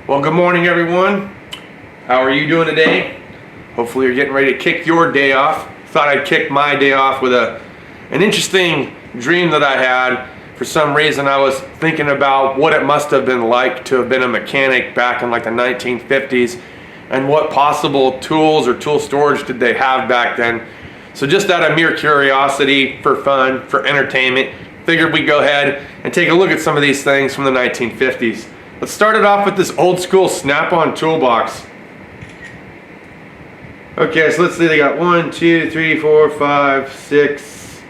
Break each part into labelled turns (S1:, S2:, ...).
S1: Well, good morning everyone. How are you doing today? Hopefully you're getting ready to kick your day off. Thought I'd kick my day off with an interesting dream that I had. For some reason I was thinking about what it must have been like to have been a mechanic back in like the 1950s and what possible tools or tool storage did they have back then. So just out of mere curiosity, for fun, for entertainment, figured we'd go ahead and take a look at some of these things from the 1950s. Let's start it off with this old school snap-on toolbox. Okay, so let's see, they got 1, 2, 3, 4, 5, 6,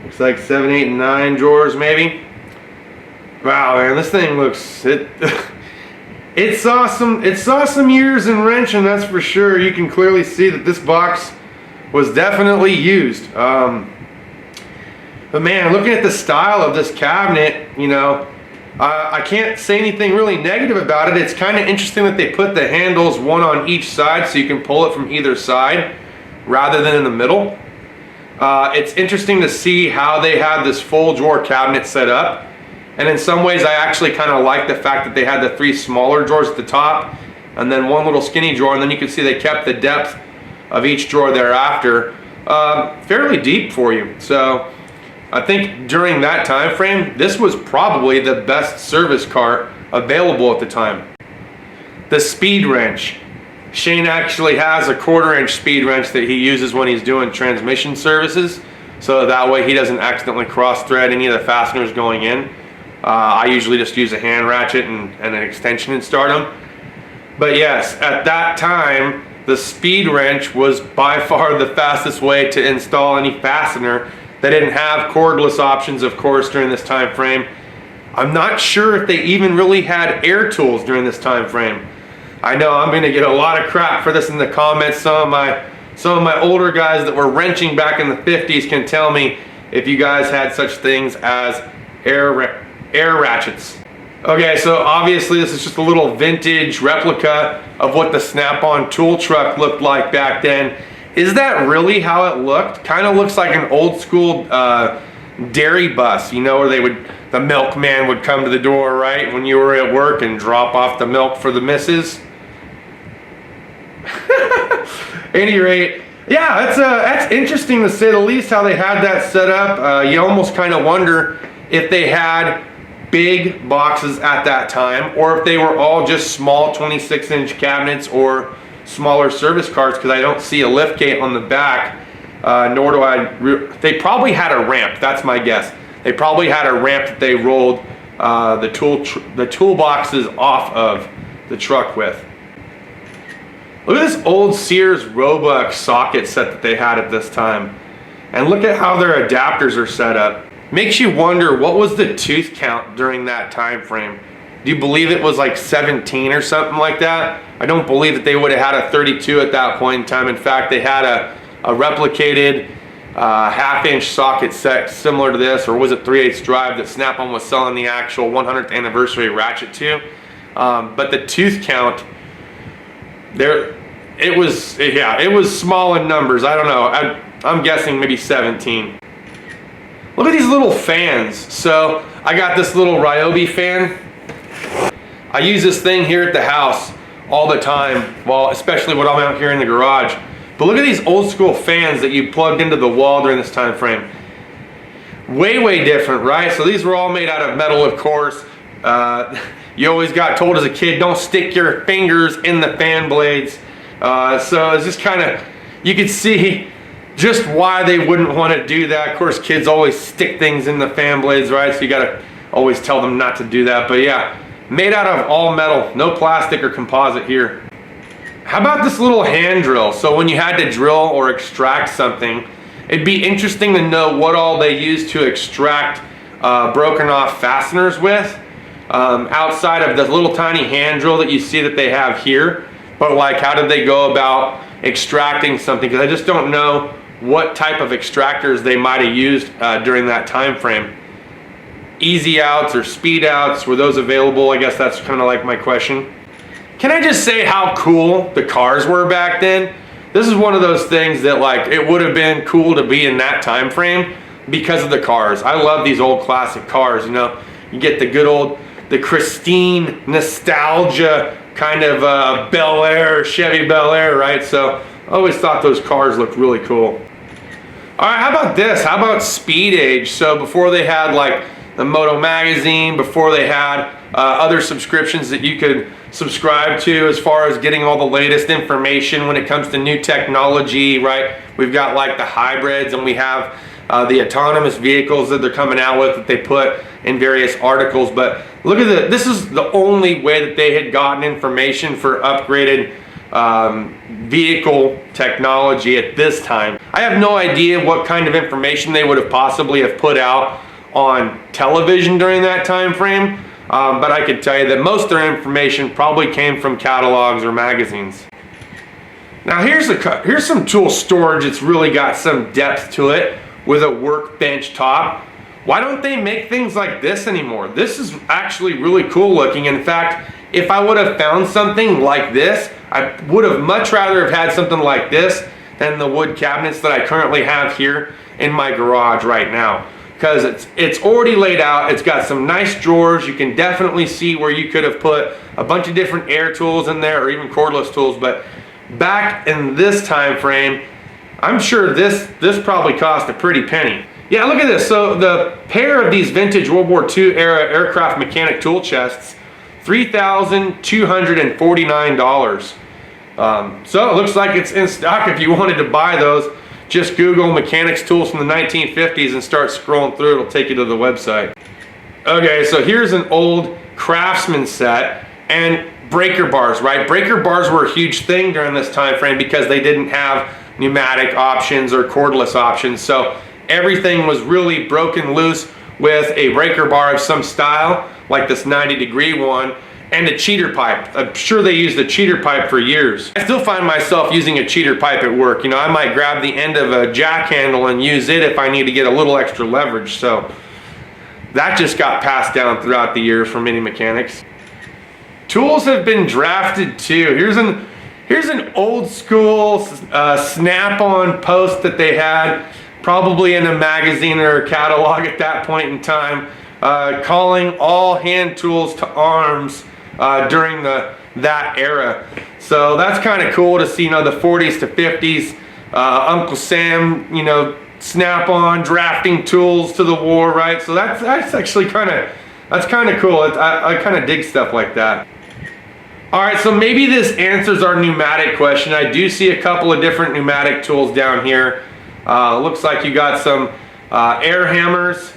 S1: looks like 7, 8, and 9 drawers maybe. Wow, man, this thing looks, it saw some years in wrenching, that's for sure. You can clearly see that this box was definitely used. But man, looking at the style of this cabinet, you know, I can't say anything really negative about it. It's kind of interesting that they put the handles one on each side so you can pull it from either side rather than in the middle. It's interesting to see how they had this full drawer cabinet set up. And in some ways I actually kind of like the fact that they had the 3 smaller drawers at the top and then one little skinny drawer, and then you can see they kept the depth of each drawer thereafter fairly deep for you. So I think during that time frame, this was probably the best service cart available at the time. The speed wrench. Shane actually has a 1/4-inch speed wrench that he uses when he's doing transmission services, so that way he doesn't accidentally cross thread any of the fasteners going in. I usually just use a hand ratchet and an extension and start them. But yes, at that time, the speed wrench was by far the fastest way to install any fastener. They didn't have cordless options, of course, during this time frame. I'm not sure if they even really had air tools during this time frame. I know I'm going to get a lot of crap for this in the comments. Some of my older guys that were wrenching back in the 50s can tell me if you guys had such things as air ratchets. Okay, so obviously this is just a little vintage replica of what the snap-on tool truck looked like back then. Is that really how it looked? Kind of looks like an old school dairy bus, you know, where the milkman would come to the door, right, when you were at work and drop off the milk for the missus. Any rate, yeah, that's interesting to say the least how they had that set up. You almost kind of wonder if they had big boxes at that time or if they were all just small 26-inch cabinets or smaller service carts, because I don't see a lift gate on the back, nor do they probably had a ramp. That's my guess. They probably had a ramp that they rolled the toolboxes off of the truck with. Look at this old Sears Roebuck socket set that they had at this time, and look at how their adapters are set up. Makes you wonder, what was the tooth count during that time frame? Do you believe it was like 17 or something like that? I don't believe that they would have had a 32 at that point in time. In fact, they had a replicated half-inch socket set similar to this, or was it 3/8 drive, that Snap-on was selling the actual 100th anniversary ratchet to. But the tooth count, it was small in numbers. I don't know. I'm guessing maybe 17. Look at these little fans. So I got this little Ryobi fan. I use this thing here at the house all the time, well, especially when I'm out here in the garage. But look at these old school fans that you plugged into the wall during this time frame. Way different, right? So these were all made out of metal, of course. You always got told as a kid, don't stick your fingers in the fan blades. So it's just kind of, you could see just why they wouldn't want to do that. Of course, kids always stick things in the fan blades, right? So you got to always tell them not to do that. But yeah, made out of all metal, no plastic or composite here. How about this little hand drill? So when you had to drill or extract something, it'd be interesting to know what all they used to extract broken off fasteners with, outside of the little tiny hand drill that you see that they have here. But like, how did they go about extracting something? Because I just don't know what type of extractors they might have used during that time frame. Easy outs or speed outs, were those available? I guess that's kind of like my question. Can I just say how cool the cars were back then? This is one of those things that, like, it would have been cool to be in that time frame because of the cars. I love these old classic cars, you know. You get the good old the pristine nostalgia kind of Bel Air, Chevy Bel Air, right? So I always thought those cars looked really cool. All right, how about this? How about Speed Age? So before they had like the Moto magazine, before they had other subscriptions that you could subscribe to as far as getting all the latest information when it comes to new technology, right? We've got like the hybrids, and we have the autonomous vehicles that they're coming out with that they put in various articles. But look at this is the only way that they had gotten information for upgraded vehicle technology at this time. I have no idea what kind of information they would have possibly have put out on television during that time frame, but I could tell you that most of their information probably came from catalogs or magazines. Now here's some tool storage that's really got some depth to it with a workbench top. Why don't they make things like this anymore? This is actually really cool looking. In fact, if I would have found something like this, I would have much rather have had something like this than the wood cabinets that I currently have here in my garage right now. Because it's already laid out, it's got some nice drawers. You can definitely see where you could have put a bunch of different air tools in there, or even cordless tools. But back in this time frame, I'm sure this probably cost a pretty penny. Yeah, look at this. So the pair of these vintage World War II era aircraft mechanic tool chests, $3,249. So it looks like it's in stock. If you wanted to buy those, just Google mechanics tools from the 1950s and start scrolling through. It'll take you to the website. Okay, so here's an old Craftsman set and breaker bars, right? Breaker bars were a huge thing during this time frame because they didn't have pneumatic options or cordless options. So everything was really broken loose with a breaker bar of some style, like this 90-degree one, and a cheater pipe. I'm sure they used a cheater pipe for years. I still find myself using a cheater pipe at work. You know, I might grab the end of a jack handle and use it if I need to get a little extra leverage. So that just got passed down throughout the years from many mechanics. Tools have been drafted too. Here's an old school snap-on post that they had, probably in a magazine or a catalog at that point in time, calling all hand tools to arms during that era. So that's kind of cool to see, you know, the 40s to 50s, Uncle Sam, you know, snap-on drafting tools to the war, right? So that's actually kind of cool. I kind of dig stuff like that. All right, so maybe this answers our pneumatic question. I do see a couple of different pneumatic tools down here. Looks like you got some air hammers,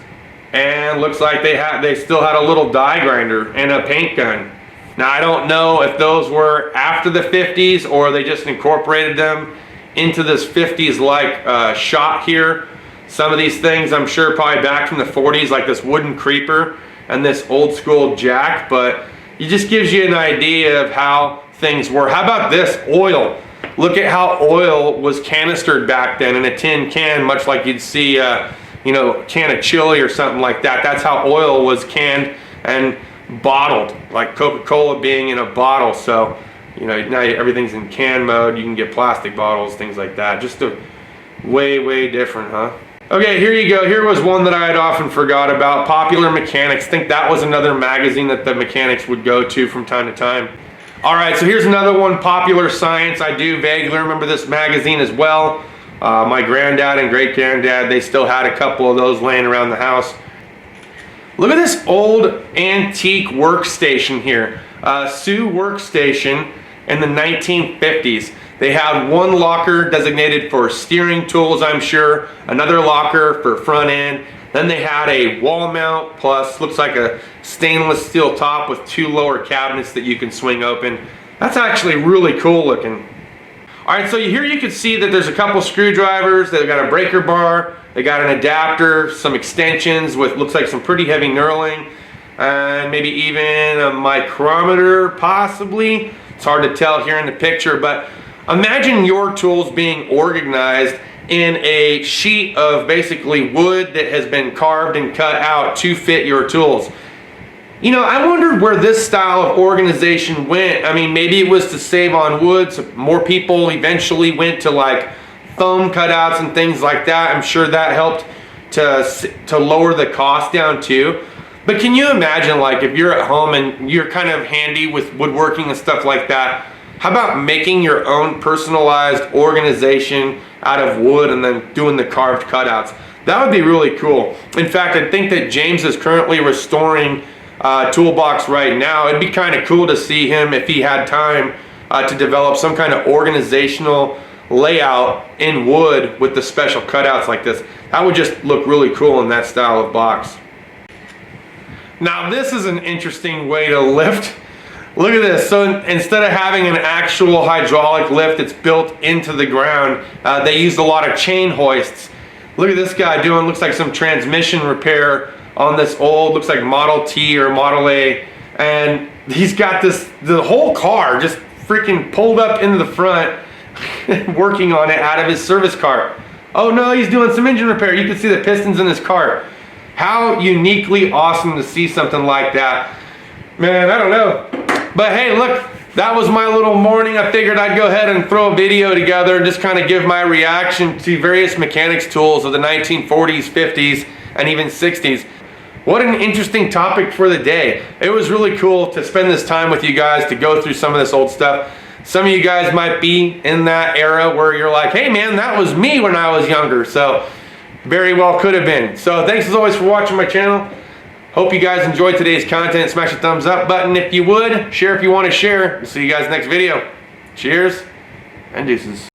S1: and looks like they still had a little die grinder and a paint gun. Now I don't know if those were after the 50s or they just incorporated them into this 50s like shot here. Some of these things I'm sure probably back from the 40s, like this wooden creeper and this old school jack, but it just gives you an idea of how things were. How about this? Oil. Look at how oil was canistered back then in a tin can, much like you'd see you know, a can of chili or something like that. That's how oil was canned and bottled, like Coca-Cola being in a bottle. So, you know, now everything's in can mode. You can get plastic bottles, things like that. Just a way different, huh? Okay, here you go. Here was one that I had often forgot about. Popular Mechanics. I think that was another magazine that the mechanics would go to from time to time. All right, so here's another one, Popular Science. I do vaguely remember this magazine as well. My granddad and great-granddad, they still had a couple of those laying around the house. Look at this old antique workstation here. Sioux workstation in the 1950s. They had one locker designated for steering tools, I'm sure, another locker for front end. Then they had a wall mount plus looks like a stainless steel top with two lower cabinets that you can swing open. That's actually really cool looking. All right, so here you can see that there's a couple screwdrivers. They've got a breaker bar. They got an adapter, some extensions with looks like some pretty heavy knurling, and maybe even a micrometer possibly. It's hard to tell here in the picture, but imagine your tools being organized in a sheet of basically wood that has been carved and cut out to fit your tools. You know, I wondered where this style of organization went. I mean, maybe it was to save on wood, so more people eventually went to like foam cutouts and things like that. I'm sure that helped to lower the cost down too. But can you imagine, like, if you're at home and you're kind of handy with woodworking and stuff like that, how about making your own personalized organization out of wood and then doing the carved cutouts? That would be really cool. In fact, I think that James is currently restoring Toolbox right now. It'd be kind of cool to see him, if he had time, to develop some kind of organizational layout in wood with the special cutouts like this. That would just look really cool in that style of box. Now this is an interesting way to lift. Look at this. So instead of having an actual hydraulic lift that's built into the ground, they used a lot of chain hoists. Look at this guy doing, looks like some transmission repair on this old, looks like Model T or Model A. And he's got this, the whole car just freaking pulled up into the front, working on it out of his service car. Oh no, he's doing some engine repair. You can see the pistons in his car. How uniquely awesome to see something like that. Man, I don't know. But hey, look, that was my little morning. I figured I'd go ahead and throw a video together and just kind of give my reaction to various mechanics tools of the 1940s, 50s, and even 60s. What an interesting topic for the day. It was really cool to spend this time with you guys to go through some of this old stuff. Some of you guys might be in that era where you're like, hey man, that was me when I was younger. So very well could have been. So thanks as always for watching my channel. Hope you guys enjoyed today's content. Smash the thumbs up button if you would. Share if you want to share. We'll see you guys next video. Cheers and deuces.